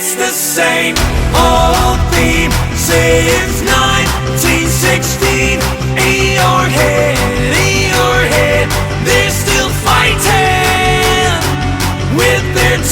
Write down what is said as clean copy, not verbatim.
It's the same old theme since 1916. Eeyore head, they're still fighting with their